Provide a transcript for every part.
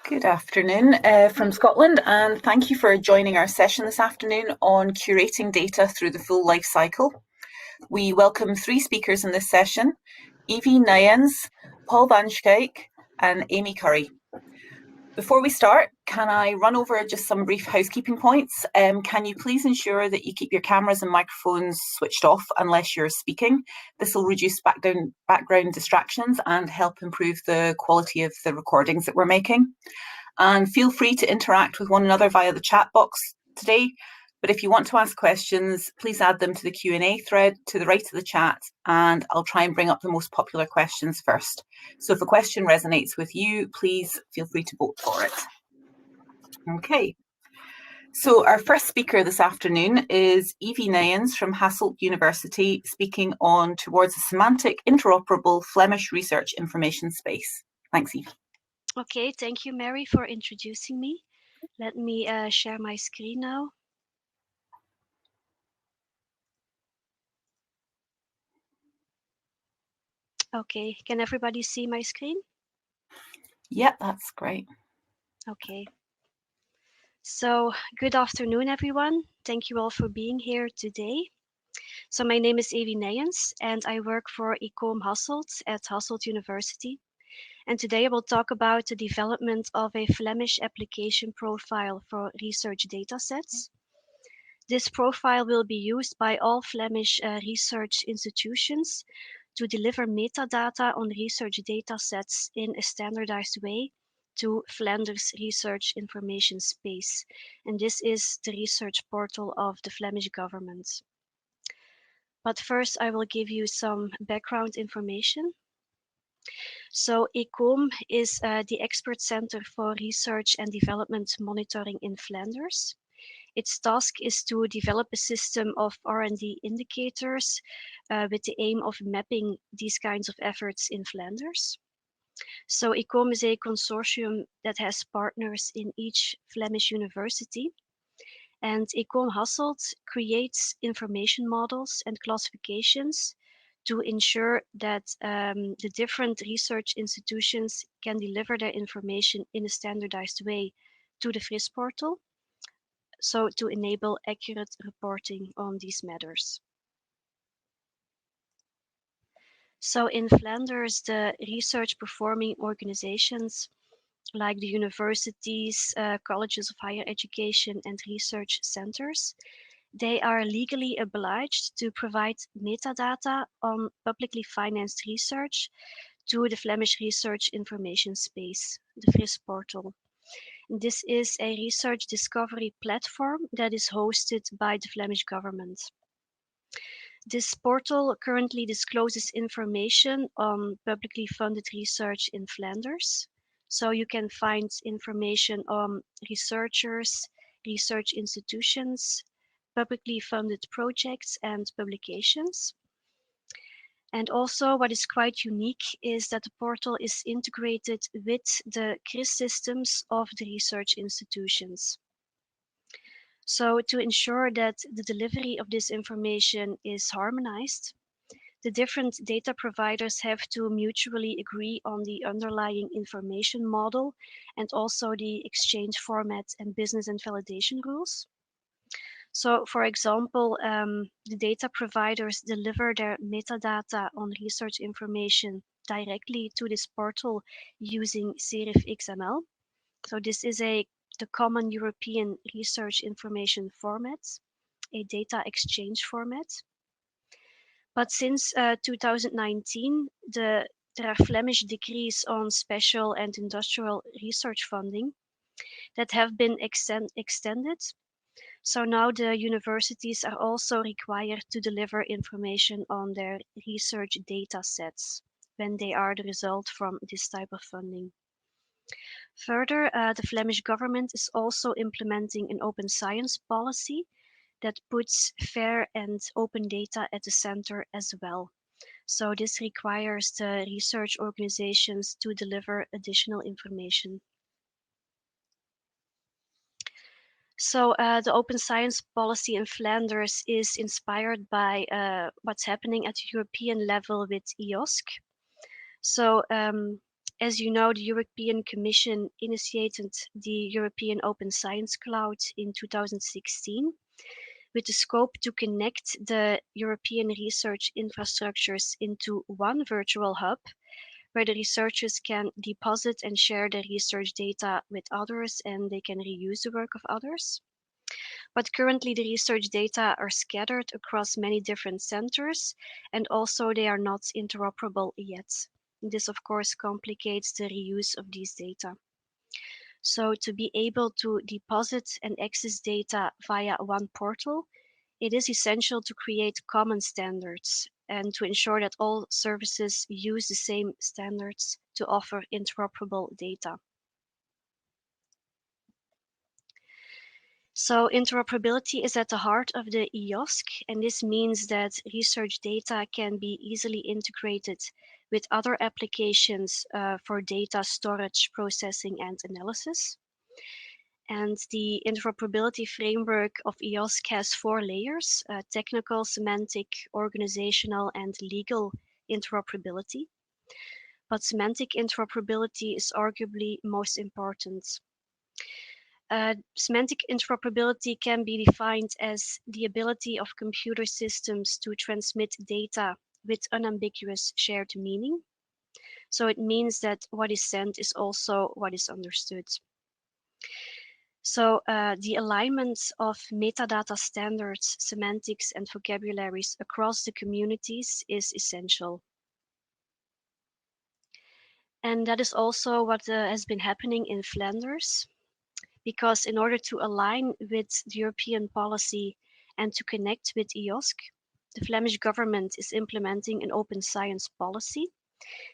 Good afternoon from Scotland, and thank you for joining our session this afternoon on curating data through the full life cycle. We welcome three speakers in this session: Evie Nijens, Paul van Schaik, and Amy Curry. Before we start, can I run over just some brief housekeeping points? Can you please ensure that you keep your cameras and microphones switched off unless you're speaking? This will reduce background distractions and help improve the quality of the recordings that we're making. And feel free to interact with one another via the chat box today. But if you want to ask questions, please add them to the Q&A thread to the right of the chat, and I'll try and bring up the most popular questions first. So if a question resonates with you, please feel free to vote for it. Okay. So our first speaker this afternoon is Evie Nijens from Hasselt University, speaking on towards a semantic, interoperable Flemish research information space. Thanks, Evie. Okay, thank you, Mary, for introducing me. Let me share my screen now. Okay, can everybody see my screen? Yeah, that's great. Okay. So, good afternoon, everyone. Thank you all for being here today. So, my name is Evie Nijens, and I work for ICOM Hasselt at Hasselt University. And today I will talk about the development of a Flemish application profile for research datasets. This profile will be used by all Flemish research institutions to deliver metadata on research datasets in a standardized way to Flanders Research Information Space. And this is the research portal of the Flemish government. But first, I will give you some background information. So ICOM is the expert center for research and development monitoring in Flanders. Its task is to develop a system of R&D indicators with the aim of mapping these kinds of efforts in Flanders. So ICOM is a consortium that has partners in each Flemish university. And ICOM Hasselt creates information models and classifications to ensure that the different research institutions can deliver their information in a standardized way to the FRIS portal, so to enable accurate reporting on these matters. So in Flanders, the research performing organizations like the universities, colleges of higher education, and research centers, they are legally obliged to provide metadata on publicly financed research to the Flemish Research Information Space, the FRIS portal. This is a research discovery platform that is hosted by the Flemish government. This portal currently discloses information on publicly funded research in Flanders. So you can find information on researchers, research institutions, publicly funded projects and publications. And also what is quite unique is that the portal is integrated with the CRIS systems of the research institutions. So to ensure that the delivery of this information is harmonized, the different data providers have to mutually agree on the underlying information model and also the exchange format and business and validation rules. So for example, the data providers deliver their metadata on research information directly to this portal using Serif XML. So this is the common European research information format, a data exchange format. But since 2019, there are Flemish decrees on special and industrial research funding that have been extended. So now the universities are also required to deliver information on their research data sets when they are the result from this type of funding. Further, the Flemish government is also implementing an open science policy that puts fair and open data at the center as well. So this requires the research organizations to deliver additional information. So the open science policy in Flanders is inspired by what's happening at the European level with EOSC. So As you know, the European Commission initiated the European Open Science Cloud in 2016 with the scope to connect the European research infrastructures into one virtual hub where the researchers can deposit and share their research data with others and they can reuse the work of others. But currently the research data are scattered across many different centers and also they are not interoperable yet. This of course complicates the reuse of these data. So to be able to deposit and access data via one portal, it is essential to create common standards and to ensure that all services use the same standards to offer interoperable data. So interoperability is at the heart of the EOSC, and this means that research data can be easily integrated with other applications for data storage, processing, and analysis. And the interoperability framework of EOSC has 4 layers, technical, semantic, organizational, and legal interoperability. But semantic interoperability is arguably most important. Semantic interoperability can be defined as the ability of computer systems to transmit data with unambiguous shared meaning. So it means that what is sent is also what is understood. So the alignment of metadata standards, semantics, and vocabularies across the communities is essential. And that is also what has been happening in Flanders, because in order to align with the European policy and to connect with EOSC, the Flemish government is implementing an open science policy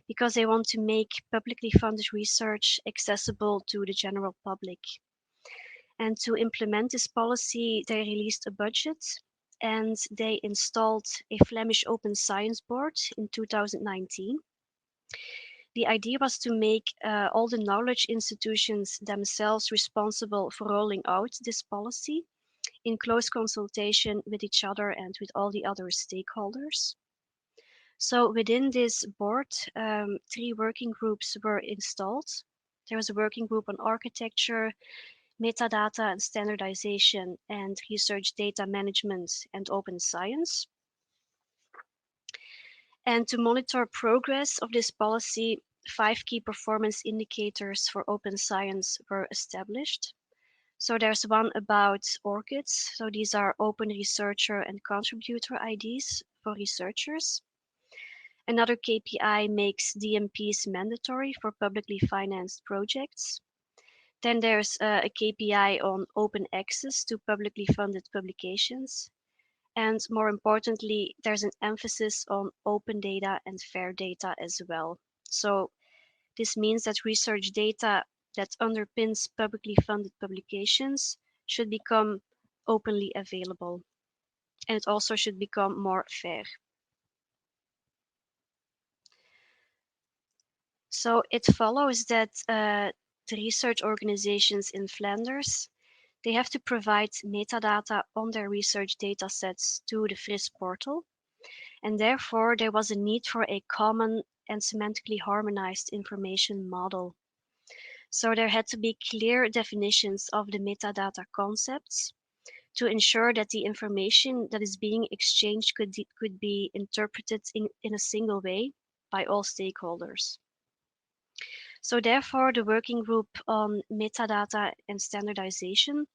because they want to make publicly funded research accessible to the general public. And to implement this policy, they released a budget and they installed a Flemish Open Science Board in 2019. The idea was to make all the knowledge institutions themselves responsible for rolling out this policy in close consultation with each other and with all the other stakeholders. So within this board, 3 working groups were installed. There was a working group on architecture, metadata and standardization, and research data management and open science. And to monitor progress of this policy, 5 key performance indicators for open science were established. So there's one about ORCIDs. So these are open researcher and contributor IDs for researchers. Another KPI makes DMPs mandatory for publicly financed projects. Then there's a KPI on open access to publicly funded publications. And more importantly, there's an emphasis on open data and fair data as well. So this means that research data that underpins publicly funded publications should become openly available. And it also should become more fair. So it follows that the research organizations in Flanders, they have to provide metadata on their research data sets to the FRIS portal. And therefore, there was a need for a common and semantically harmonized information model. So there had to be clear definitions of the metadata concepts to ensure that the information that is being exchanged could be interpreted in a single way by all stakeholders. So therefore, the working group on metadata and standardization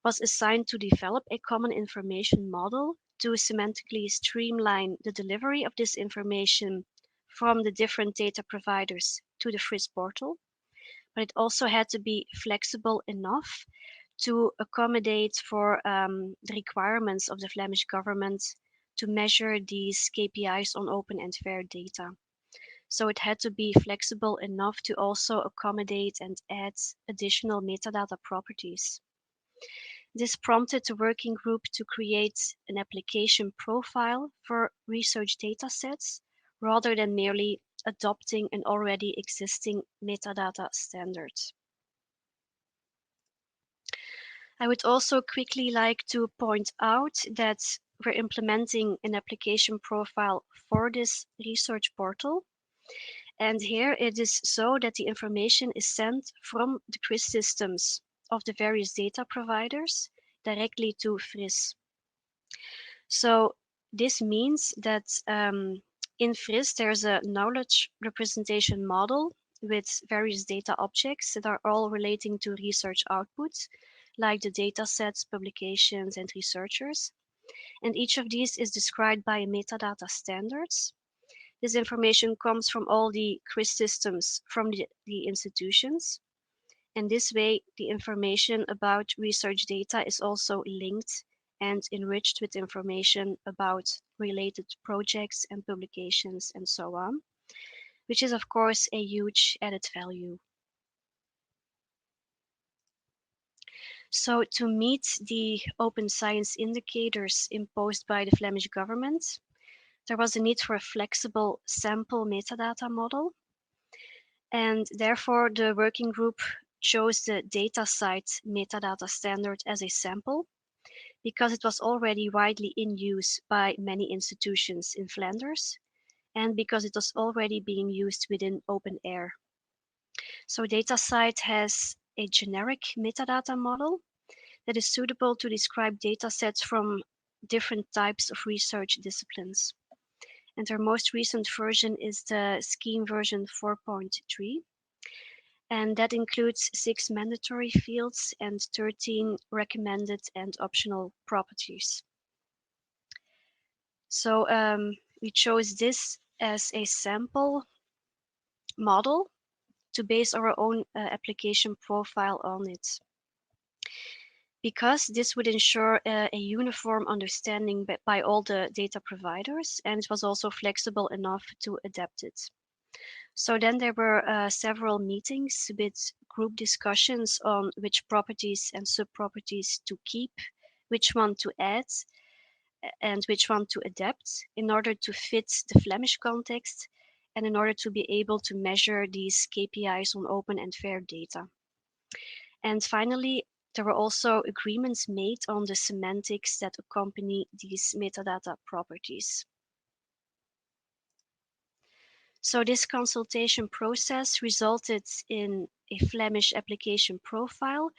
was assigned to develop a common information model to semantically streamline the delivery of this information from the different data providers to the FRIS portal. But it also had to be flexible enough to accommodate for the requirements of the Flemish government to measure these KPIs on open and fair data. So it had to be flexible enough to also accommodate and add additional metadata properties. This prompted the working group to create an application profile for research data sets rather than merely adopting an already existing metadata standard. I would also quickly like to point out that we're implementing an application profile for this research portal. And here it is so that the information is sent from the CRIS systems of the various data providers directly to FRIS. So this means that in FRIS there's a knowledge representation model with various data objects that are all relating to research outputs, like the data sets, publications, and researchers. And each of these is described by metadata standards. This information comes from all the CRIS systems from the institutions. And this way, the information about research data is also linked and enriched with information about related projects and publications and so on, which is of course a huge added value. So to meet the open science indicators imposed by the Flemish government, there was a need for a flexible sample metadata model. And therefore, the working group chose the DataCite metadata standard as a sample because it was already widely in use by many institutions in Flanders and because it was already being used within OpenAIRE. So DataCite has a generic metadata model that is suitable to describe datasets from different types of research disciplines. And their most recent version is the Scheme version 4.3. And that includes 6 mandatory fields and 13 recommended and optional properties. So we chose this as a sample model to base our own application profile on it. Because this would ensure a uniform understanding by all the data providers, and it was also flexible enough to adapt it. So then there were several meetings with group discussions on which properties and sub-properties to keep, which one to add, and which one to adapt in order to fit the Flemish context and in order to be able to measure these KPIs on open and fair data. And finally, there were also agreements made on the semantics that accompany these metadata properties. So this consultation process resulted in a Flemish application profile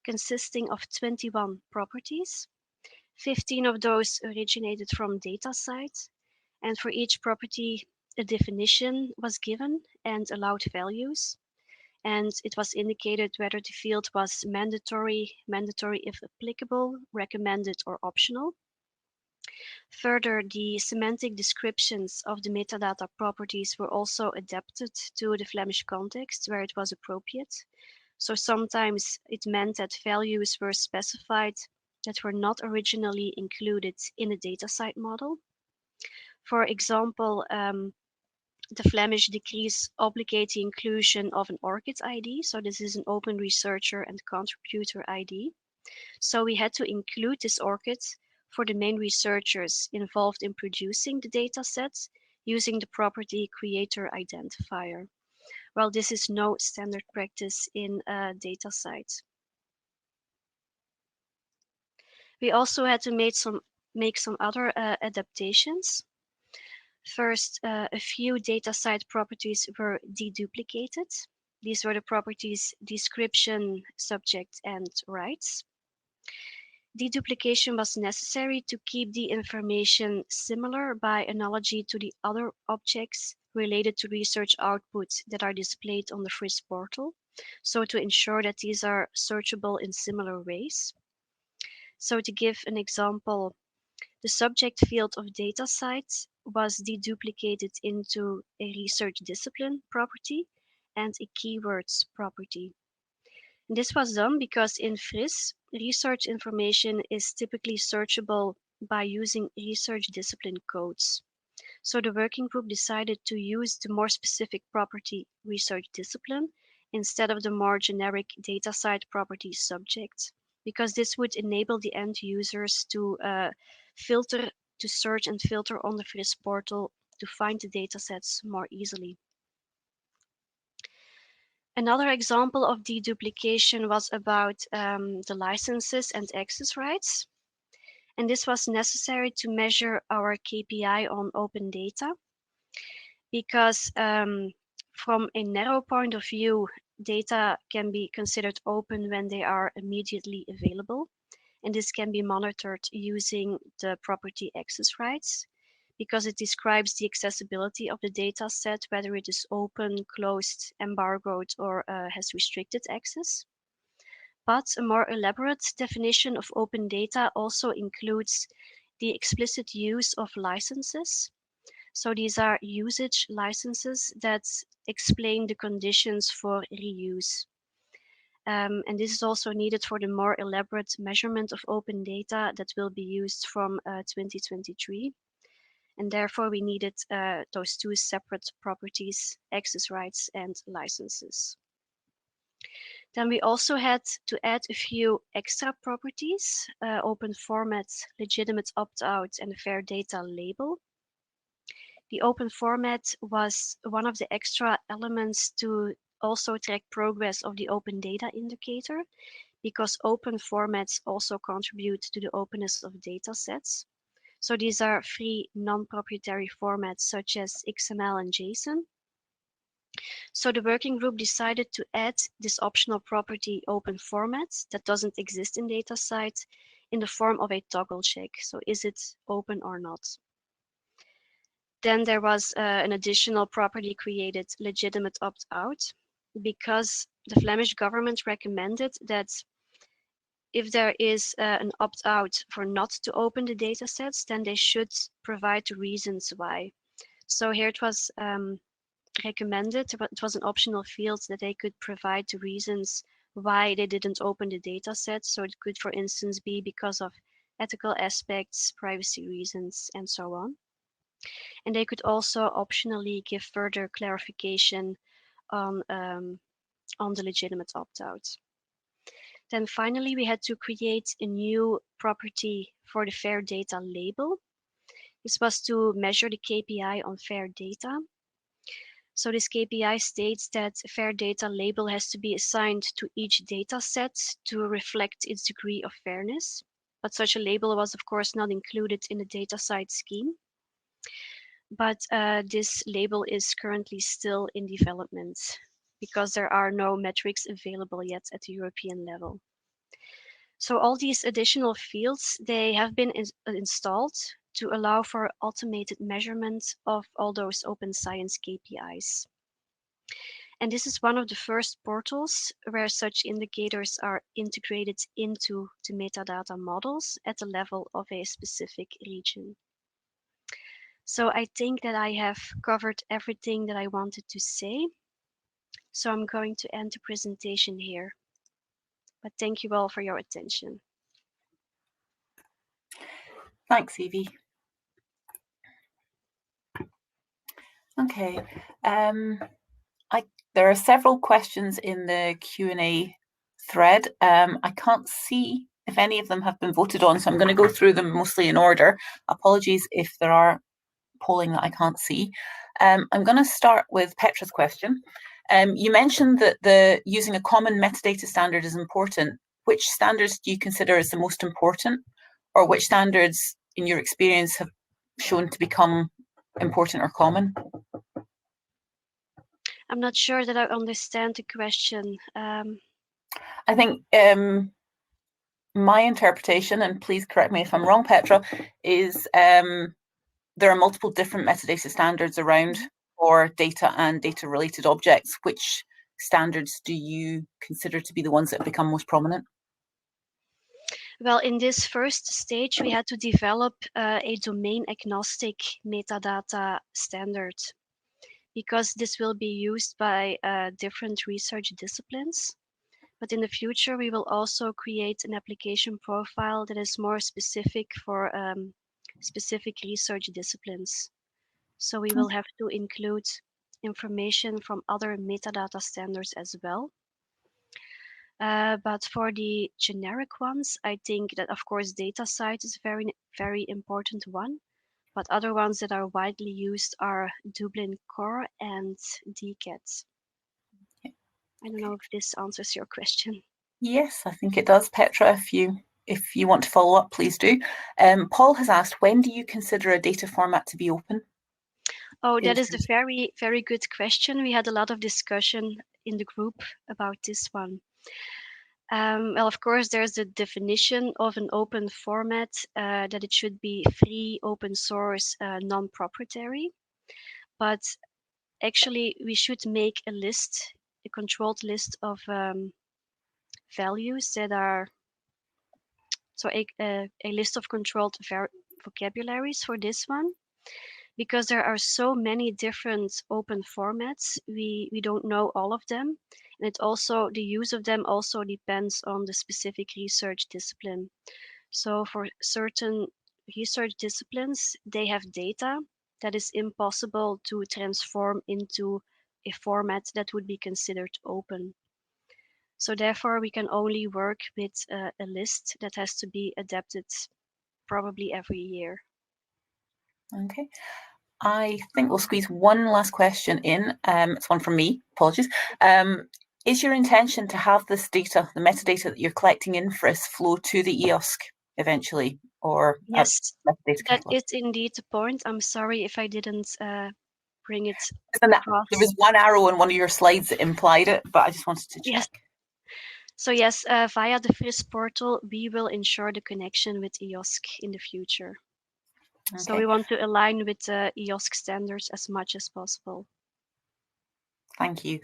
consisting of 21 properties. 15 of those originated from DataCite, and for each property, a definition was given and allowed values. And it was indicated whether the field was mandatory if applicable, recommended, or optional. Further, the semantic descriptions of the metadata properties were also adapted to the Flemish context where it was appropriate. So sometimes it meant that values were specified that were not originally included in the DataCite model. For example, the Flemish decrees obligate the inclusion of an ORCID ID. So this is an open researcher and contributor ID. So we had to include this ORCID for the main researchers involved in producing the data sets using the property creator identifier. Well, this is no standard practice in DataCite. We also had to make some other adaptations. First, a few DataCite properties were deduplicated. These were the properties description, subject, and rights. Deduplication was necessary to keep the information similar by analogy to the other objects related to research outputs that are displayed on the FRIS portal, so to ensure that these are searchable in similar ways. So to give an example, the subject field of DataCite was deduplicated into a research discipline property and a keywords property. This was done because in FRIS, research information is typically searchable by using research discipline codes. So the working group decided to use the more specific property research discipline instead of the more generic DataCite property subject, because this would enable the end users to search and filter on the FRIS portal to find the datasets more easily. Another example of deduplication was about the licenses and access rights. And this was necessary to measure our KPI on open data because From a narrow point of view, data can be considered open when they are immediately available, and this can be monitored using the property access rights because it describes the accessibility of the data set, whether it is open, closed, embargoed, or has restricted access. But a more elaborate definition of open data also includes the explicit use of licenses. So these are usage licenses that explain the conditions for reuse. And this is also needed for the more elaborate measurement of open data that will be used from 2023. And therefore we needed those two separate properties, access rights and licenses. Then we also had to add a few extra properties, open format, legitimate opt-out, and a fair data label. The open format was one of the extra elements to also track progress of the open data indicator, because open formats also contribute to the openness of data sets. So these are free non-proprietary formats such as XML and JSON. So the working group decided to add this optional property open format that doesn't exist in DataCite in the form of a toggle check. So is it open or not? Then there was an additional property created, legitimate opt-out, because the Flemish government recommended that if there is an opt-out for not to open the datasets, then they should provide the reasons why. So here it was recommended, it was an optional field that they could provide the reasons why they didn't open the dataset. So it could, for instance, be because of ethical aspects, privacy reasons, and so on. And they could also optionally give further clarification on the legitimate opt-out. Then finally, we had to create a new property for the fair data label. This was to measure the KPI on fair data. So this KPI states that a fair data label has to be assigned to each data set to reflect its degree of fairness. But such a label was, of course, not included in the DataCite scheme. But this label is currently still in development because there are no metrics available yet at the European level. So all these additional fields, they have been installed to allow for automated measurement of all those open science KPIs. And this is one of the first portals where such indicators are integrated into the metadata models at the level of a specific region. So I think that I have covered everything that I wanted to say. So I'm going to end the presentation here. But thank you all for your attention. Thanks, Evie. Okay, there are several questions in the Q&A thread. I can't see if any of them have been voted on, so I'm going to go through them mostly in order. Apologies if there are polling that I can't see. I'm going to start with Petra's question. You mentioned that using a common metadata standard is important. Which standards do you consider as the most important, or which standards, in your experience, have shown to become important or common? I'm not sure that I understand the question. I think my interpretation, and please correct me if I'm wrong, Petra, is there are multiple different metadata standards around for data and data-related objects. Which standards do you consider to be the ones that have become most prominent? Well, in this first stage, we had to develop a domain-agnostic metadata standard, because this will be used by different research disciplines. But in the future, we will also create an application profile that is more specific for specific research disciplines. So we will have to include information from other metadata standards as well. But for the generic ones, I think that, of course, DataCite is a very important one. But other ones that are widely used are Dublin Core and DCAT. I don't know if this answers your question. Yes, I think it does, Petra. If you want to follow up, please do. Paul has asked, when do you consider a data format to be open? Oh, that is a very, very good question. We had a lot of discussion in the group about this one. Well, of course, there's the definition of an open format, that it should be free, open source, non-proprietary. But actually, we should make a list, a controlled list of values that are, so a list of controlled vocabularies for this one. Because there are so many different open formats, we don't know all of them. And it also, the use of them also depends on the specific research discipline. So for certain research disciplines, they have data that is impossible to transform into a format that would be considered open. So therefore, we can only work with a list that has to be adapted probably every year. Okay. I think we'll squeeze one last question in. It's one from me, apologies. Is your intention to have this data, the metadata that you're collecting in FRIS, flow to the EOSC eventually, or yes, metadata that catalog? is indeed the point. I'm sorry if I didn't bring it There across. was one arrow on one of your slides that implied it, but I just wanted to check. Yes. So yes, via the FRIS portal, we will ensure the connection with EOSC in the future. Okay. So we want to align with the EOSC standards as much as possible. Thank you.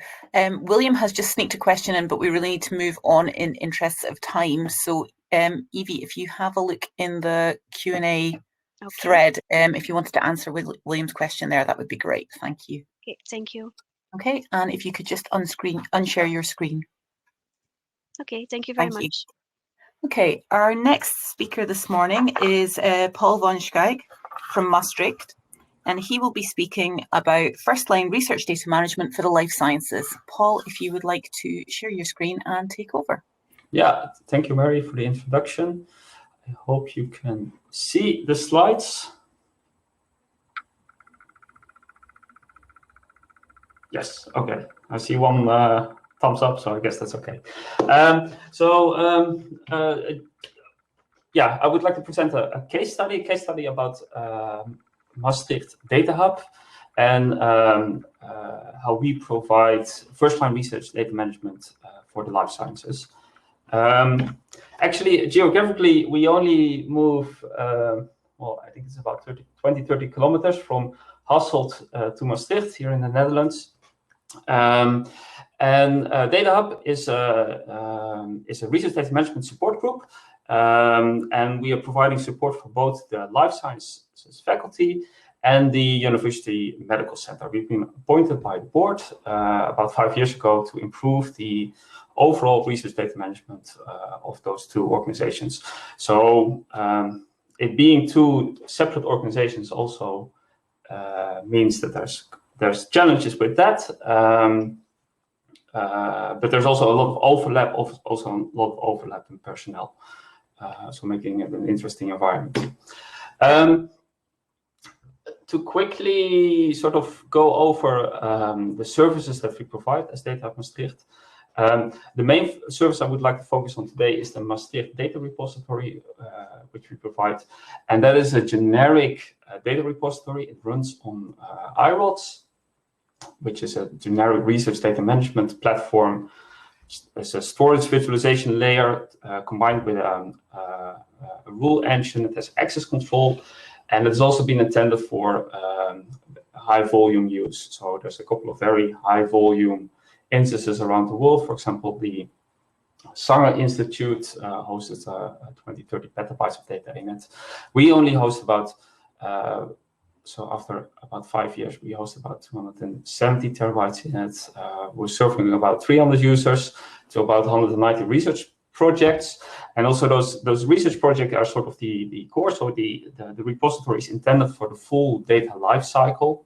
William has just sneaked a question in, but we really need to move on in interests of time. So Evie, if you have a look in the Q&A thread, if you wanted to answer William's question there, that would be great. Thank you. Okay, thank you. Okay, and if you could just unshare your screen. Okay, thank you very much. Okay, our next speaker this morning is Paul von Schaik from Maastricht, and he will be speaking about first-line research data management for the life sciences. Paul, if you would like to share your screen and take over. Yeah, thank you, Mary, for the introduction. I hope you can see the slides. Yes, okay. I see one thumbs up, so I guess that's okay. Yeah, I would like to present a case study about Maastricht Data Hub and how we provide first-line research data management for the life sciences. Actually, geographically, we only move, well, I think it's about 20-30 kilometers from Hasselt to Maastricht here in the Netherlands. And Data Hub is a research data management support group. And we are providing support for both the life sciences faculty and the University Medical Center. We've been appointed by the board about 5 years ago to improve the overall research data management of those two organizations. So it being two separate organizations also means that there's challenges with that. But there's also a lot of overlap, in personnel. So making it an interesting environment. To quickly sort of go over the services that we provide as Data Hub Maastricht. The main service I would like to focus on today is the Maastricht Data Repository, which we provide. And that is a generic data repository. It runs on iRODS, which is a generic research data management platform. It's a storage visualization layer combined with a rule engine that has access control. And it's also been intended for high volume use. So there's a couple of very high volume instances around the world. For example, the Sanger Institute hosts 20-30 petabytes of data in it. We only host about, so after about 5 years, we host about 270 terabytes in it. We're serving about 300 users to about 190 research projects. And also those research projects are sort of the core. So the repository is intended for the full data lifecycle.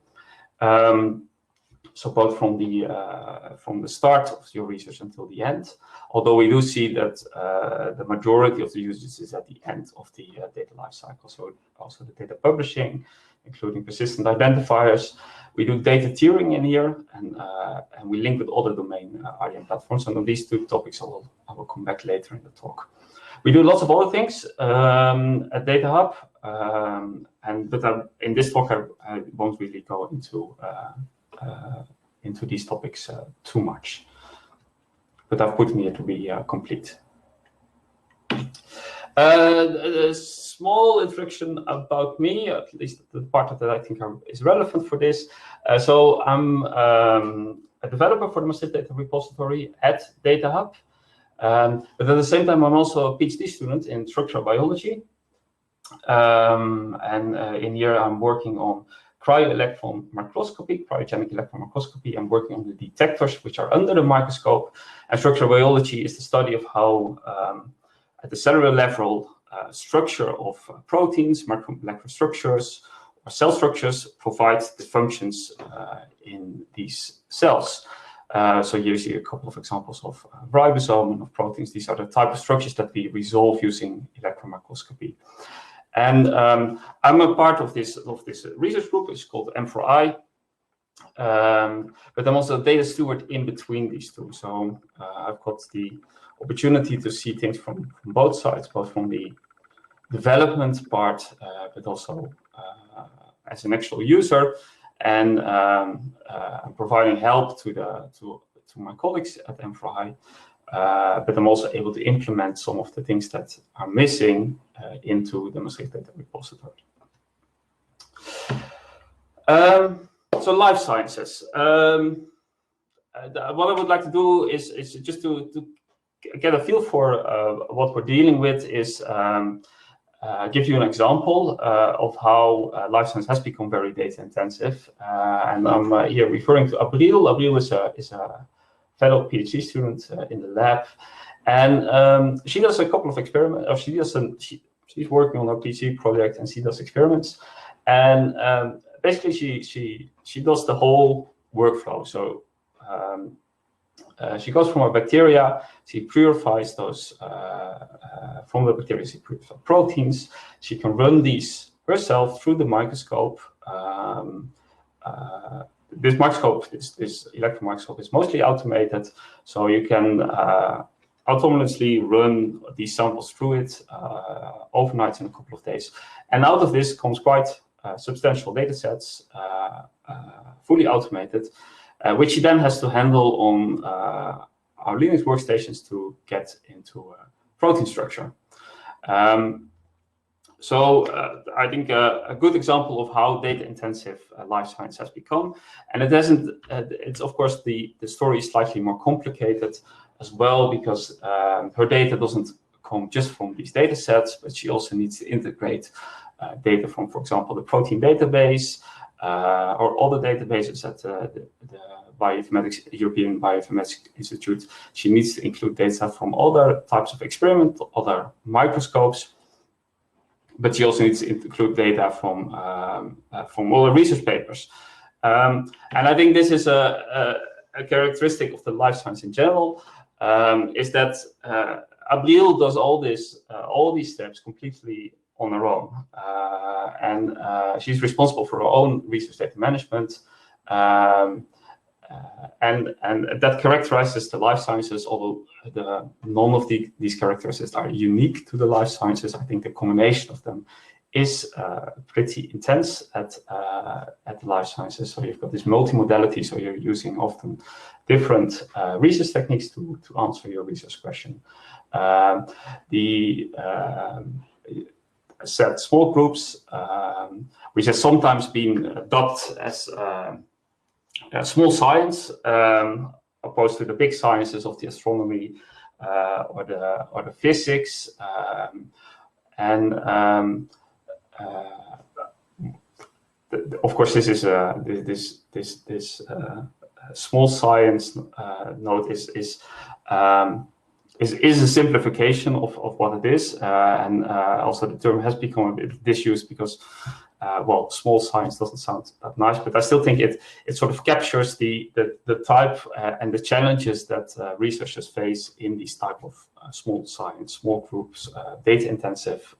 So both from the start of your research until the end. Although we do see that the majority of the usage is at the end of the data lifecycle. So also the data publishing, including persistent identifiers. We do data tiering in here, and we link with other domain IAM platforms. And on these two topics, I will come back later in the talk. We do lots of other things at Data Hub. but in this talk I won't really go into these topics too much. But I've put them here to be complete. A small introduction about me, at least the part that I think is relevant for this. So I'm a developer for the Maastricht Data Repository at DataHub. But at the same time, I'm also a PhD student in structural biology. In here, I'm working on cryo-electron microscopy, cryogenic electron microscopy. I'm working on the detectors, which are under the microscope. And structural biology is the study of how, at the cellular level, structure of proteins, micromolecular structures, or cell structures provide the functions in these cells. So here you see a couple of examples of ribosome and of proteins. These are the type of structures that we resolve using electron microscopy. And I'm a part of this research group. It's called M4I. But I'm also a data steward in between these two. So I've got the opportunity to see things from both sides, both from the development part, but also as an actual user, and providing help to my colleagues at M4I. But I'm also able to implement some of the things that are missing into the Maastricht Data Repository. So life sciences. What I would like to do is just to get a feel for what we're dealing with is give you an example of how life science has become very data intensive. And I'm here referring to Abril. Abril is a fellow PhD student in the lab. And she does a couple of experiments, or she's working on a PhD project and she does experiments. And basically she does the whole workflow. So she goes from a bacteria, she purifies those from the bacteria, she purifies proteins. She can run these herself through the microscope. This electron microscope is mostly automated, so you can autonomously run these samples through it overnight in a couple of days. And out of this comes quite substantial data sets, fully automated, which he then has to handle on our Linux workstations to get into protein structure. So I think a good example of how data intensive life science has become. And it doesn't, it's of course the story is slightly more complicated as well, because her data doesn't come just from these data sets, but she also needs to integrate data from, for example, the protein database or other databases at the European Bioinformatics Institute. She needs to include data from other types of experiments, other microscopes, but she also needs to include data from other research papers. And I think this is a characteristic of the life science in general, is that Abril does all these steps completely on her own. And she's responsible for her own research data management. And that characterizes the life sciences, although none of these characteristics are unique to the life sciences. I think the combination of them is pretty intense at the life sciences. So you've got this multimodality, so you're using often different research techniques to answer your research question. Set small groups, which has sometimes been adopted as small science, opposed to the big sciences of the astronomy or the physics, of course, this is this small science node is a simplification of what it is, and also the term has become a bit disused because, well, small science doesn't sound that nice, but I still think it sort of captures the type and the challenges that researchers face in these type of small science, small groups, data intensive,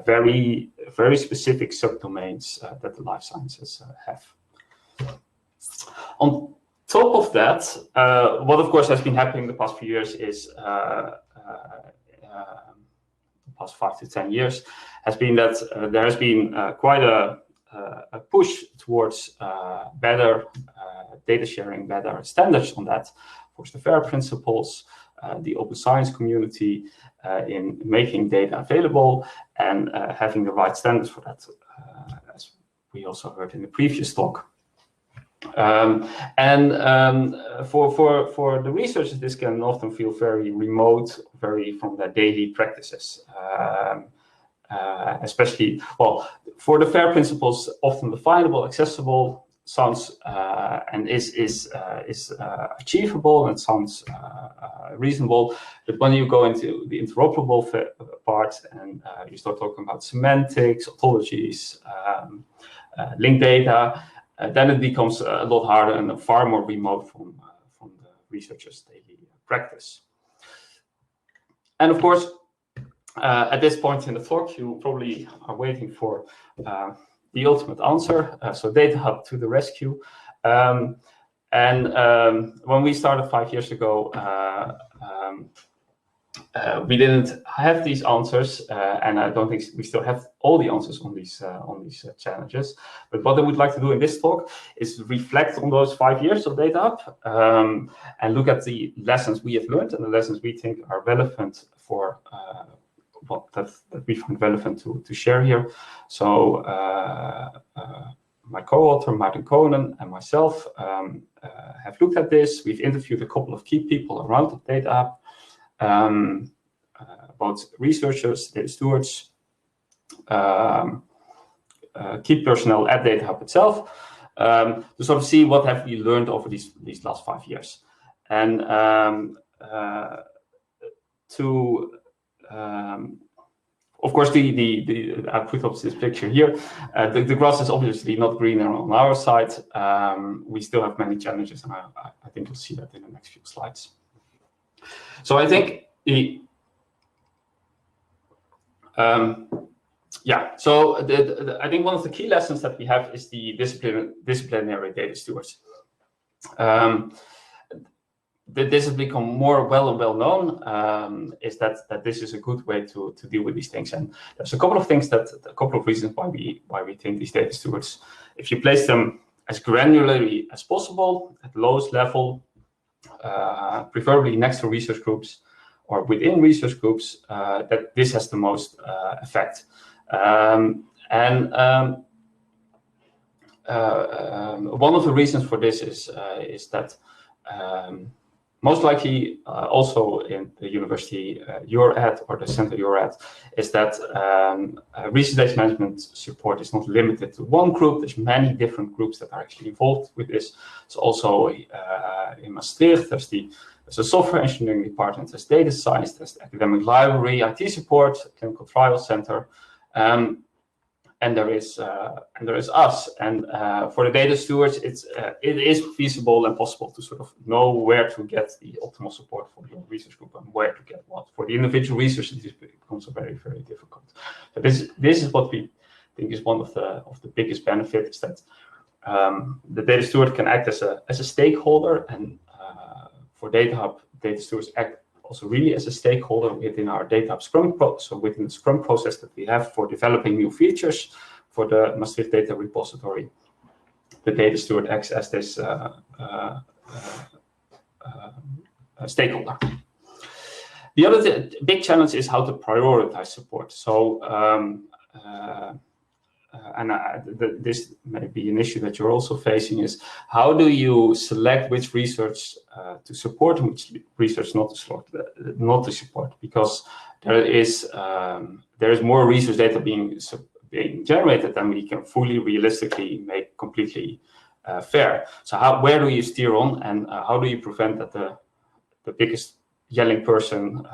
very specific subdomains that the life sciences have. On top of that, what of course has been happening the past few years is past 5 to 10 years has been that there has been quite a push towards better data sharing, better standards on that. Of course, the FAIR principles, the open science community in making data available and having the right standards for that, as we also heard in the previous talk. For the researchers, this can often feel very remote, very from their daily practices. Especially, well, for the FAIR principles, often definable, accessible sounds and is achievable and sounds reasonable. But when you go into the interoperable part and you start talking about semantics, ontologies, linked data, then it becomes a lot harder and far more remote from the researchers' daily practice. And of course, at this point in the talk, you probably are waiting for the ultimate answer. So Data Hub to the rescue. When we started 5 years ago, we didn't have these answers, and I don't think we still have all the answers on these challenges. But what I would like to do in this talk is reflect on those 5 years of Data Hub and look at the lessons we have learned and the lessons we think are relevant for that we find relevant to share here. So my co-author Martin Konen and myself have looked at this. We've interviewed a couple of key people around the Data Hub, both researchers, data stewards, key personnel at Data Hub itself, to sort of see what have we learned over these last 5 years. And of course, I put up this picture here. The grass is obviously not greener on our side. We still have many challenges, and I think you'll see that in the next few slides. So I think I think one of the key lessons that we have is the disciplinary data stewards. This has become more well known, is that this is a good way to deal with these things. And there's a couple of reasons why we think these data stewards, if you place them as granularly as possible at the lowest level, preferably next to research groups or within research groups, that this has the most effect. One of the reasons for this is that most likely also in the university you're at, or the center you're at, is that research data management support is not limited to one group. There's many different groups that are actually involved with this. So also in Maastricht, there's a software engineering department, there's data science, there's the academic library, IT support, clinical trial center, and there is us. And for the data stewards, it is feasible and possible to sort of know where to get the optimal support for your research group and where to get what. For the individual researchers, it becomes very, very difficult. So this is what we think is one of the biggest benefits, that the data steward can act as a stakeholder, and for Data Hub, data stewards act also really as a stakeholder within our Data Hub Scrum so within the Scrum process that we have for developing new features for the Maastricht data repository. The data steward acts as this stakeholder. The other big challenge is how to prioritize support. So this may be an issue that you're also facing, is how do you select which research to support and which research not to support, because there is more research data being generated than we can fully realistically make completely fair. So where do you steer on, and how do you prevent that the biggest yelling person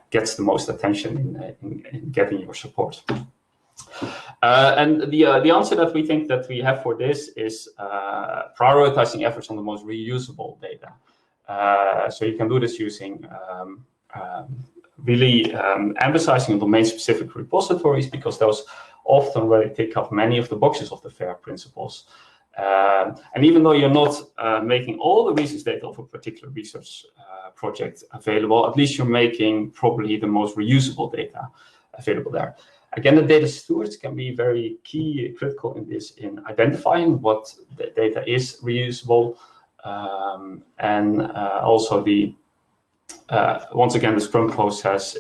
gets the most attention in getting your support? And the answer that we think that we have for this is prioritizing efforts on the most reusable data. So you can do this using really emphasizing on domain-specific repositories, because those often really take up many of the boxes of the FAIR principles. And even though you're not making all the research data of a particular research project available, at least you're making probably the most reusable data available there. Again, the data stewards can be very key, critical in this, in identifying what the data is reusable, and also the once again, the Scrum process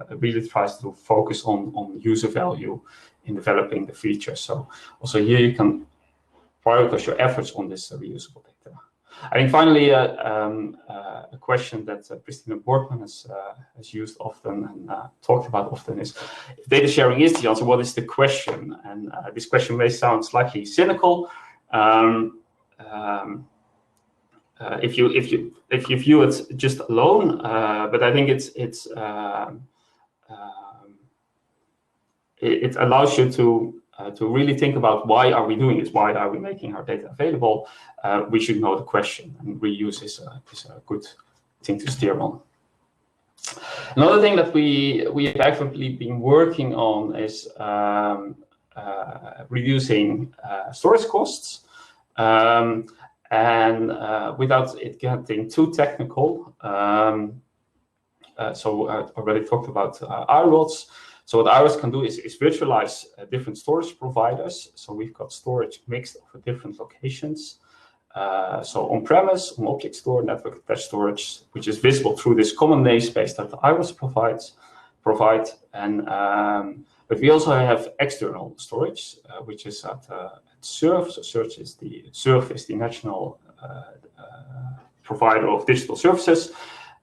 really tries to focus on user value in developing the features. So also here you can prioritize your efforts on this reusable data. I think finally, a question that Christina Borgman has used often and talked about often is, if data sharing is the answer, what is the question? And this question may sound slightly cynical. If you view it just alone, but I think it allows you to really think about, why are we doing this? Why are we making our data available? We should know the question, and reuse is a good thing to steer on. Another thing that we have actively been working on is reducing storage costs. And without it getting too technical, so I already talked about iRods. So what iRods can do is virtualize different storage providers. So we've got storage mixed over different locations. So on-premise, on object store, network attached storage, which is visible through this common namespace that the iRods provide. And but we also have external storage, which is at SURF. So SURF is the national provider of digital services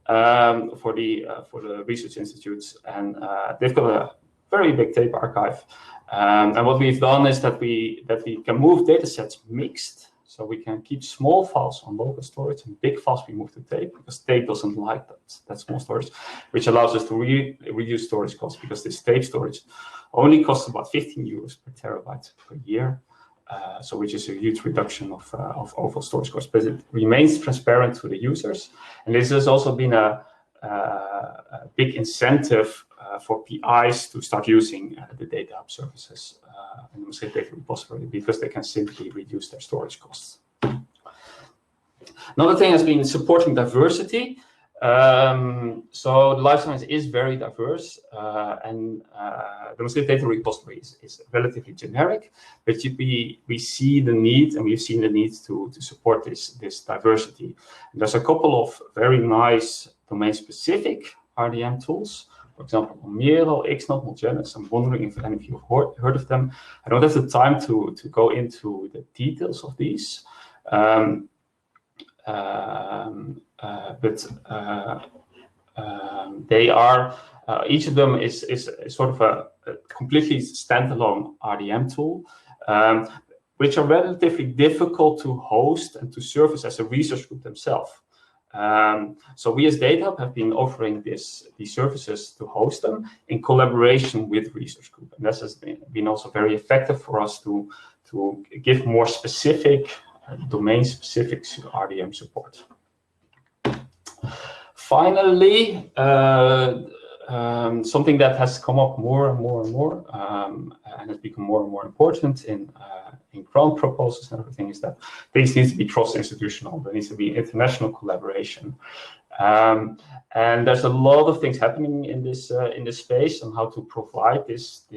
for the research institutes, and they've got a very big tape archive. And what we've done is that we can move data sets mixed, so we can keep small files on local storage and big files we move to tape, because tape doesn't like that small storage, which allows us to reduce storage costs, because this tape storage only costs about 15 euros per terabyte per year. So which is a huge reduction of overall storage costs, but it remains transparent to the users. And this has also been a big incentive for PIs to start using the Data Hub services and the Maastricht Data Repository, because they can simply reduce their storage costs. Another thing has been supporting diversity. So the life science is very diverse, and the Maastricht Data Repository is relatively generic, but we see the need, and we've seen the need to support this diversity. And there's a couple of very nice domain-specific RDM tools. For example, Omero, XNOT, Mulgenus. I'm wondering if any of you have heard of them. I don't have the time to go into the details of these. But they are, each of them is sort of a completely standalone RDM tool, which are relatively difficult to host and to service as a research group themselves. So we as Data Hub have been offering these services to host them in collaboration with research group, and this has been also very effective for us to give more specific, domain-specific RDM support. Finally, something that has come up more and more, and has become more and more important in grant proposals and everything, is that things need to be cross-institutional. There needs to be international collaboration, and there's a lot of things happening in this space on how to provide this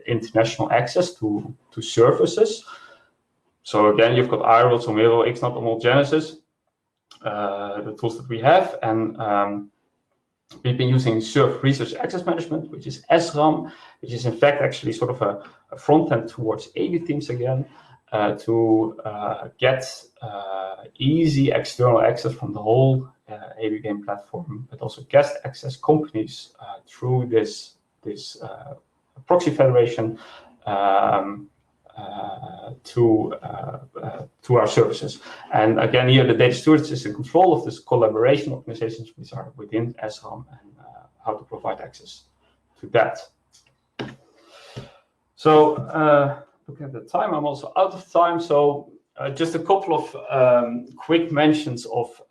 international access to services. So again, you've got iRods, Omero, XNOT, Mulgenus, the tools that we have, and we've been using SURF Research Access Management, which is SRAM, which is in fact actually sort of a front end towards AV teams again, to get easy external access from the whole AV game platform, but also guest access companies through this proxy federation to our services. And again, here the data stewards is in control of this collaboration organizations which are within SRAM, and how to provide access to that. So looking at the time, I'm also out of time. So just a couple of quick mentions of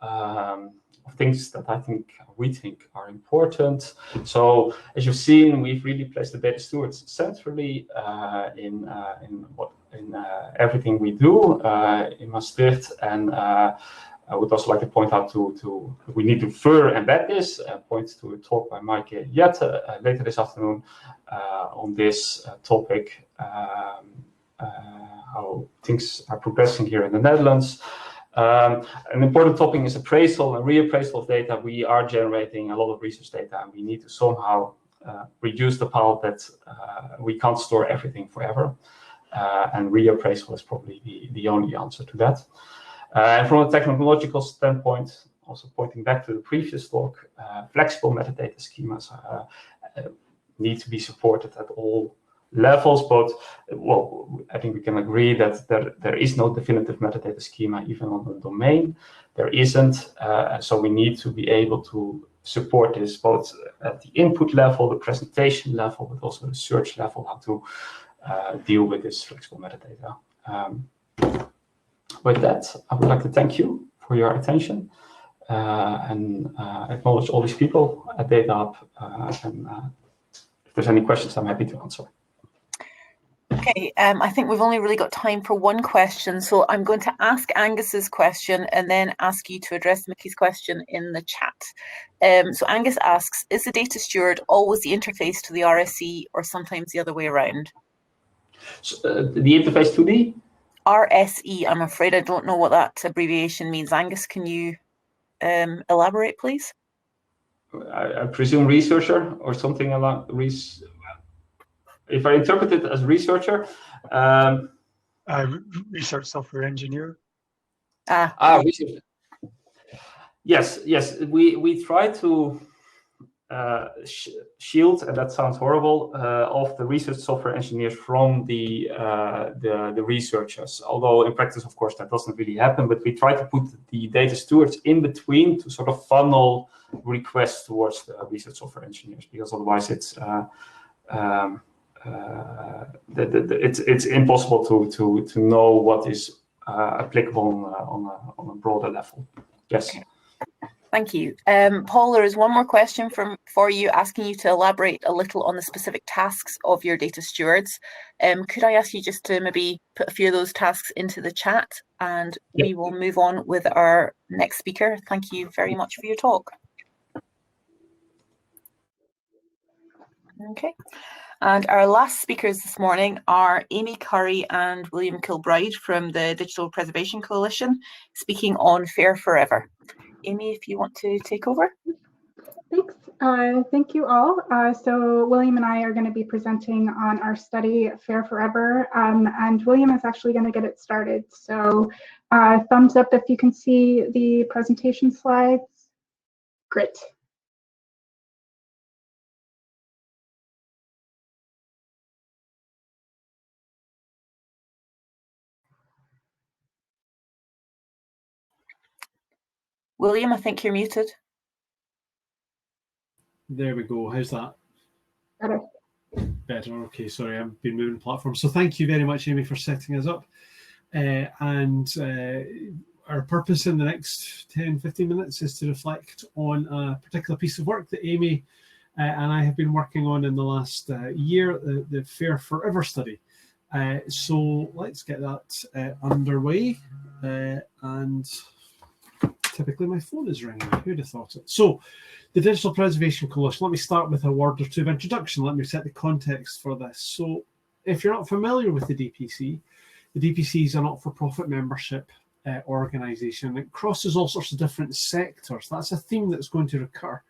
things that we think are important. So as you've seen, we've really placed the data stewards centrally in everything we do in Maastricht. And I would also like to point out to we need to further embed this. Point to a talk by Mike Jette later this afternoon on this topic. How things are progressing here in the Netherlands. An important topic is appraisal and reappraisal of data. We are generating a lot of research data, and we need to somehow reduce the pile that we can't store everything forever. And reappraisal is probably the only answer to that. And from a technological standpoint, also pointing back to the previous talk, flexible metadata schemas need to be supported at all levels, but well, I think we can agree that there is no definitive metadata schema even on the domain. There isn't, so we need to be able to support this both at the input level, the presentation level, but also the search level, how to deal with this flexible metadata. With that, I would like to thank you for your attention and acknowledge all these people at DataHub. And if there's any questions, I'm happy to answer. Okay, I think we've only really got time for one question, so I'm going to ask Angus's question and then ask you to address Mickey's question in the chat. So Angus asks, is the data steward always the interface to the RSE or sometimes the other way around? So, the interface to the? RSE, I'm afraid I don't know what that abbreviation means. Angus, can you elaborate, please? I presume researcher or something along if I interpret it as researcher. Research software engineer. Researcher. Yes, we try to shield, and that sounds horrible, of the research software engineers from the researchers. Although in practice, of course, that doesn't really happen. But we try to put the data stewards in between to sort of funnel requests towards the research software engineers, because otherwise it's impossible to know what is applicable on a broader level. Yes. Okay. Thank you. Paul, there is one more question for you, asking you to elaborate a little on the specific tasks of your data stewards. Could I ask you just to maybe put a few of those tasks into the chat, and we will move on with our next speaker. Thank you very much for your talk. Okay. And our last speakers this morning are Amy Curry and William Kilbride from the Digital Preservation Coalition, speaking on Fair Forever. Amy, if you want to take over. Thanks. Thank you all. So William and I are going to be presenting on our study Fair Forever, and William is actually going to get it started. So thumbs up if you can see the presentation slides. Great. William, I think you're muted. There we go. How's that? Better. Better. Okay, sorry, I've been moving platforms. So thank you very much, Amy, for setting us up. Our purpose in the next 10-15 minutes is to reflect on a particular piece of work that Amy and I have been working on in the last year, the Fair Forever study. So let's get that underway. And typically my phone is ringing. Who'd have thought it? So the Digital Preservation Coalition, let me start with a word or two of introduction. Let me set the context for this. So if you're not familiar with the DPC is a not-for-profit membership organisation. It crosses all sorts of different sectors. That's a theme that's going to recur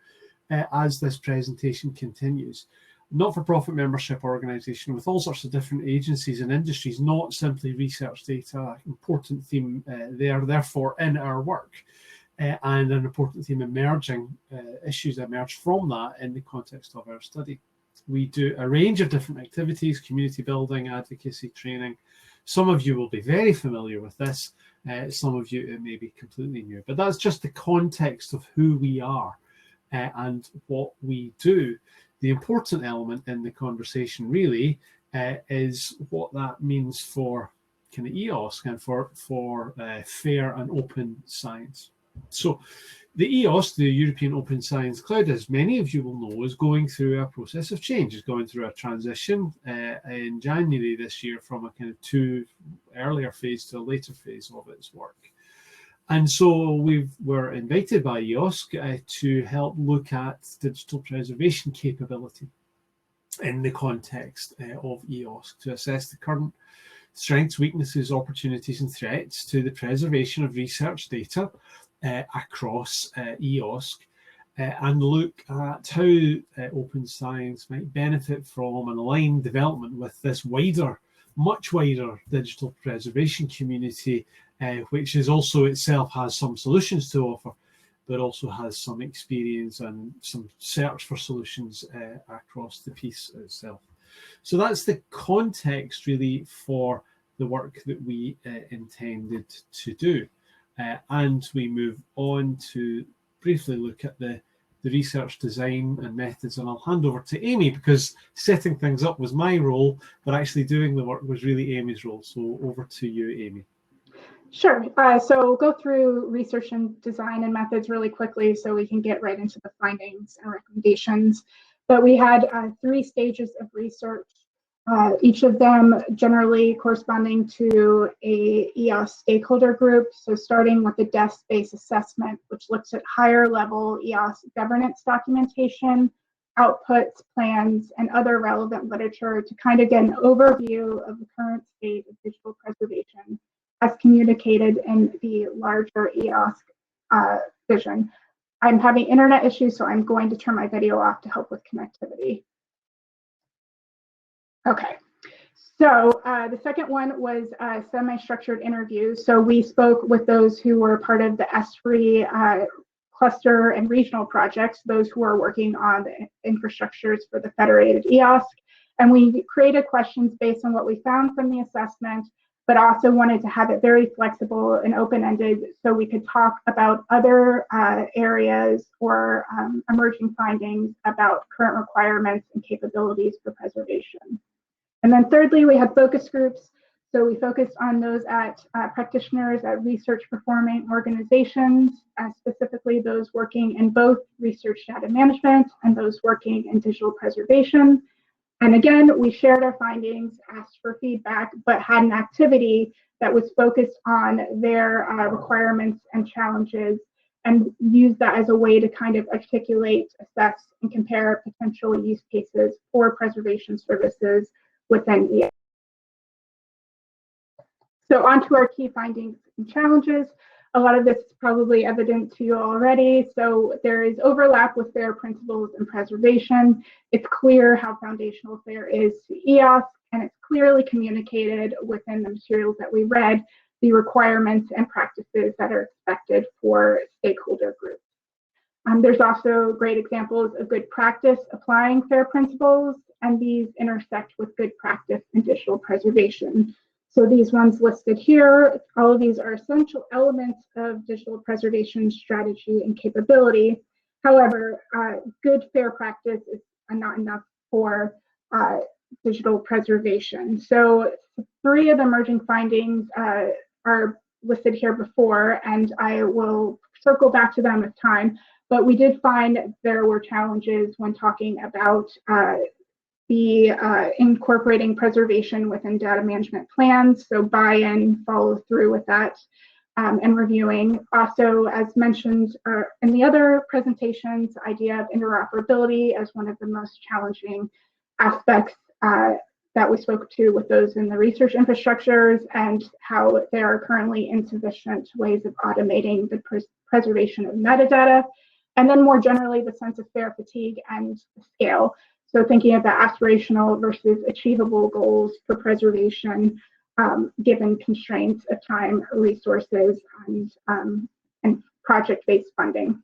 as this presentation continues. Not-for-profit membership organisation with all sorts of different agencies and industries, not simply research data, important theme there, therefore, in our work. And an important theme emerging, issues that emerge from that in the context of our study. We do a range of different activities, community building, advocacy, training. Some of you will be very familiar with this. Some of you, it may be completely new. But that's just the context of who we are and what we do. The important element in the conversation really is what that means for kind of EOS and for fair and open science. So the EOSC, the European Open Science Cloud, as many of you will know, is going through a process of change. It's going through a transition in January this year from a kind of earlier phase to a later phase of its work. And so we were invited by EOSC to help look at digital preservation capability in the context of EOSC, to assess the current strengths, weaknesses, opportunities, and threats to the preservation of research data across EOSC, and look at how open science might benefit from an aligned development with this wider, much wider digital preservation community, which is also itself has some solutions to offer, but also has some experience and some search for solutions across the piece itself. So that's the context really for the work that we intended to do. And we move on to briefly look at the research design and methods, and I'll hand over to Amy, because setting things up was my role, but actually doing the work was really Amy's role. So over to you, Amy. Sure. So we'll go through research and design and methods really quickly so we can get right into the findings and recommendations. But we had 3 stages of research, each of them generally corresponding to a EOSC stakeholder group. So starting with the desk-based assessment, which looks at higher level EOSC governance documentation, outputs, plans, and other relevant literature to kind of get an overview of the current state of digital preservation as communicated in the larger EOSC vision. I'm having internet issues, so I'm going to turn my video off to help with connectivity. Okay, so the second one was semi-structured interviews. So we spoke with those who were part of the S3 cluster and regional projects, those who are working on the infrastructures for the federated EOSC. And we created questions based on what we found from the assessment, but also wanted to have it very flexible and open-ended so we could talk about other areas or emerging findings about current requirements and capabilities for preservation. And then thirdly, we had focus groups. So we focused on those at practitioners at research performing organizations, specifically those working in both research data management and those working in digital preservation. And again, we shared our findings, asked for feedback, but had an activity that was focused on their requirements and challenges, and used that as a way to kind of articulate, assess, and compare potential use cases for preservation services within EOSC. So on to our key findings and challenges. A lot of this is probably evident to you already. So there is overlap with FAIR principles in preservation. It's clear how foundational FAIR is to EOSC, and it's clearly communicated within the materials that we read, the requirements and practices that are expected for stakeholder groups. There's also great examples of good practice applying FAIR principles, and these intersect with good practice in digital preservation. So these ones listed here, all of these are essential elements of digital preservation strategy and capability. However, good FAIR practice is not enough for digital preservation. So 3 of the emerging findings are listed here before, and I will circle back to them with time. But we did find there were challenges when talking about incorporating preservation within data management plans, so buy-in, follow through with that, and reviewing. Also, as mentioned in the other presentations, the idea of interoperability as one of the most challenging aspects that we spoke to with those in the research infrastructures, and how there are currently insufficient ways of automating the preservation of metadata, and then more generally the sense of FAIR fatigue and scale. So thinking of the aspirational versus achievable goals for preservation, given constraints of time, resources, and project-based funding.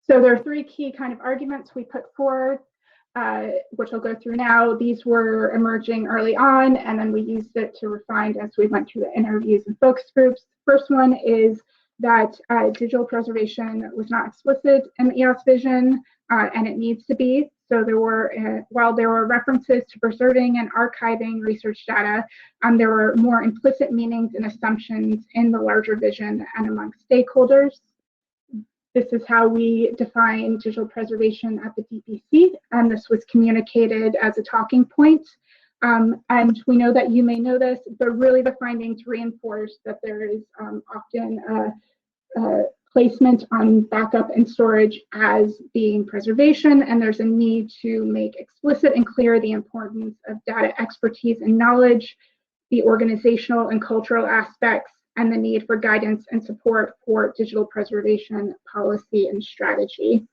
So there are 3 key kind of arguments we put forward, which I'll go through now. These were emerging early on, and then we used it to refine as we went through the interviews and focus groups. First one is that digital preservation was not explicit in EOS vision, and it needs to be. So there were, while there were references to preserving and archiving research data, there were more implicit meanings and assumptions in the larger vision and among stakeholders. This is how we define digital preservation at the DPC, and this was communicated as a talking point. And we know that you may know this, but really the findings reinforce that there is often a placement on backup and storage as being preservation, and there's a need to make explicit and clear the importance of data expertise and knowledge, the organizational and cultural aspects, and the need for guidance and support for digital preservation policy and strategy.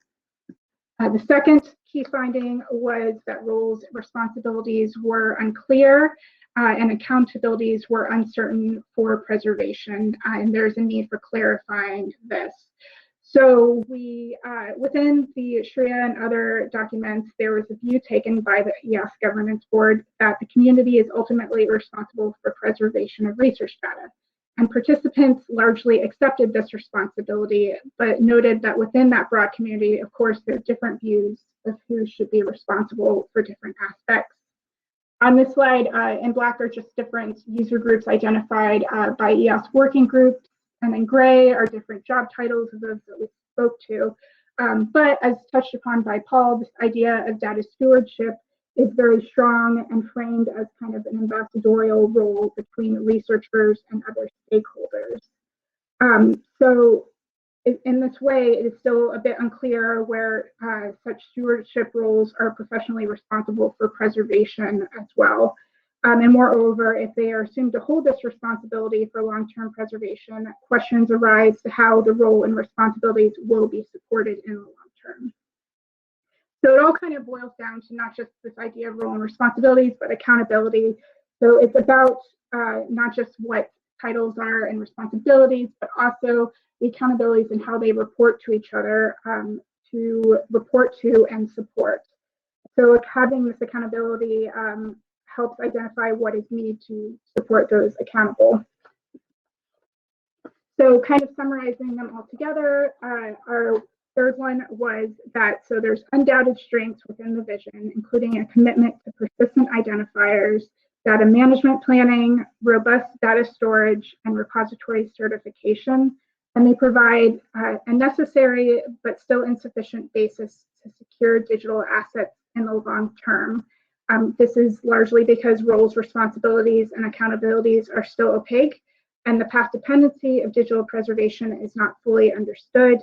The second key finding was that roles and responsibilities were unclear and accountabilities were uncertain for preservation, and there's a need for clarifying this. So we, within the SHRIA and other documents, there was a view taken by the EOS Governance Board that the community is ultimately responsible for preservation of research data. And participants largely accepted this responsibility, but noted that within that broad community, of course, there are different views of who should be responsible for different aspects. On this slide, in black are just different user groups identified by EOS working groups, and in gray are different job titles of those that we spoke to. But as touched upon by Paul, this idea of data stewardship is very strong and framed as kind of an ambassadorial role between researchers and other stakeholders. So in this way, it is still a bit unclear where such stewardship roles are professionally responsible for preservation as well. And moreover, if they are assumed to hold this responsibility for long-term preservation, questions arise to how the role and responsibilities will be supported in the long term. So it all kind of boils down to not just this idea of role and responsibilities, but accountability. So it's about not just what titles are and responsibilities, but also the accountabilities and how they report to each other to report to and support. So having this accountability helps identify what is needed to support those accountable. So kind of summarizing them all together, our third one was that, so there's undoubted strengths within the vision, including a commitment to persistent identifiers, data management planning, robust data storage, and repository certification. And they provide a necessary but still insufficient basis to secure digital assets in the long term. This is largely because roles, responsibilities, and accountabilities are still opaque, and the path dependency of digital preservation is not fully understood.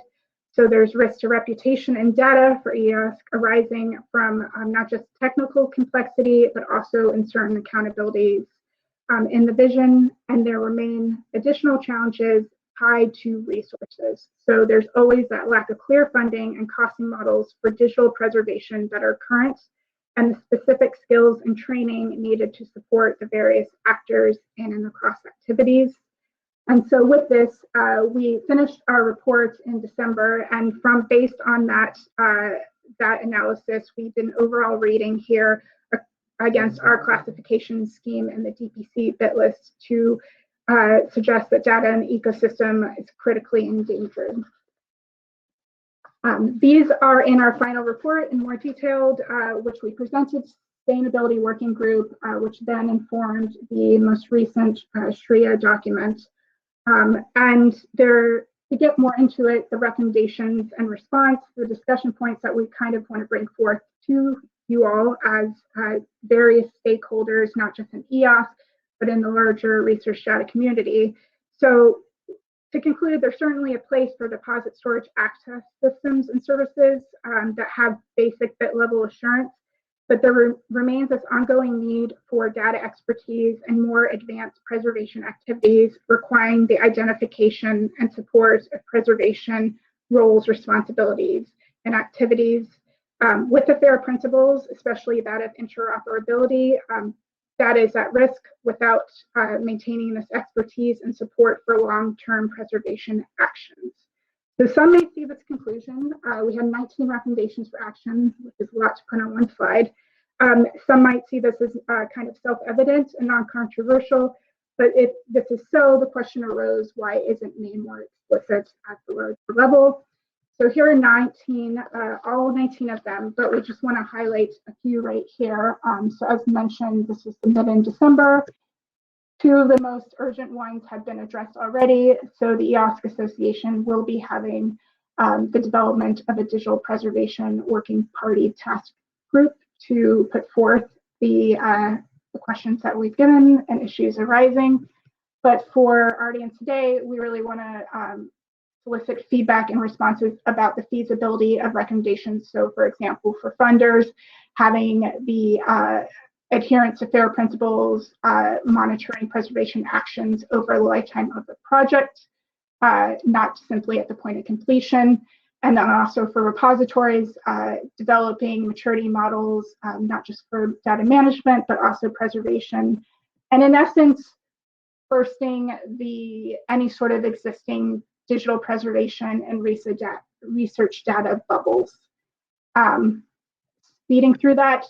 So there's risk to reputation and data for EOS arising from not just technical complexity, but also in certain accountabilities in the vision, and there remain additional challenges tied to resources. So there's always that lack of clear funding and costing models for digital preservation that are current, and the specific skills and training needed to support the various actors and in the cross activities. And so with this, we finished our report in December, and based on that, that analysis, we did an overall rating here against our classification scheme in the DPC bit list to suggest that data in the ecosystem is critically endangered. These are in our final report in more detailed, which we presented to Sustainability Working Group, which then informed the most recent SHRIA document. And there, to get more into it, the recommendations and response, the discussion points that we kind of want to bring forth to you all as various stakeholders, not just in EOS, but in the larger research data community. So to conclude, there's certainly a place for deposit storage access systems and services that have basic bit level assurance, but there remains this ongoing need for data expertise and more advanced preservation activities requiring the identification and support of preservation roles, responsibilities, and activities with the FAIR principles, especially that of interoperability. That is at risk without maintaining this expertise and support for long-term preservation actions. So some may see this conclusion. We had 19 recommendations for action, which is a lot to put on one slide. Some might see this as kind of self-evident and non-controversial, But if this is so, the question arose, why isn't name more explicit at the lower level? So here are 19, all 19 of them, but we just want to highlight a few right here. So as mentioned, this was submitted in December. Two of the most urgent ones have been addressed already. So the EOSC Association will be having the development of a digital preservation working party task group to put forth the questions that we've given and issues arising. But for our audience today, we really want to solicit feedback and responses about the feasibility of recommendations. So for example, for funders, having the adherence to FAIR principles, monitoring preservation actions over the lifetime of the project, not simply at the point of completion. And then also for repositories, developing maturity models, not just for data management, but also preservation. And in essence, bursting any sort of existing digital preservation and research data bubbles. Speeding through that,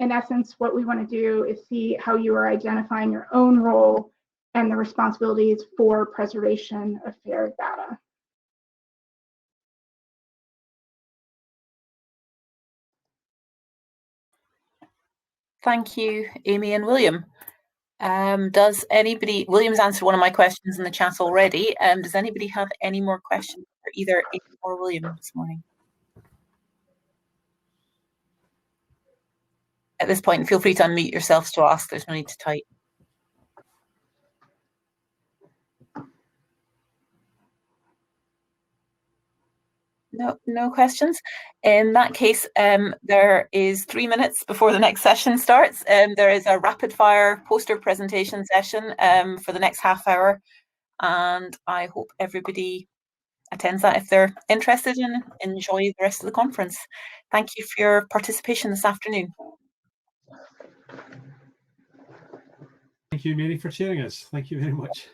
in essence, what we want to do is see how you are identifying your own role and the responsibilities for preservation of FAIR data. Thank you, Amy and William. Does anybody, William's answered one of my questions in the chat already. Does anybody have any more questions for either Amy or William this morning? At this point, feel free to unmute yourselves to ask. There's no need to type. No questions. In that case, there is 3 minutes before the next session starts. There is a rapid fire poster presentation session for the next half hour. And I hope everybody attends that if they're interested and enjoy the rest of the conference. Thank you for your participation this afternoon. Thank you, Mary, for sharing us. Thank you very much.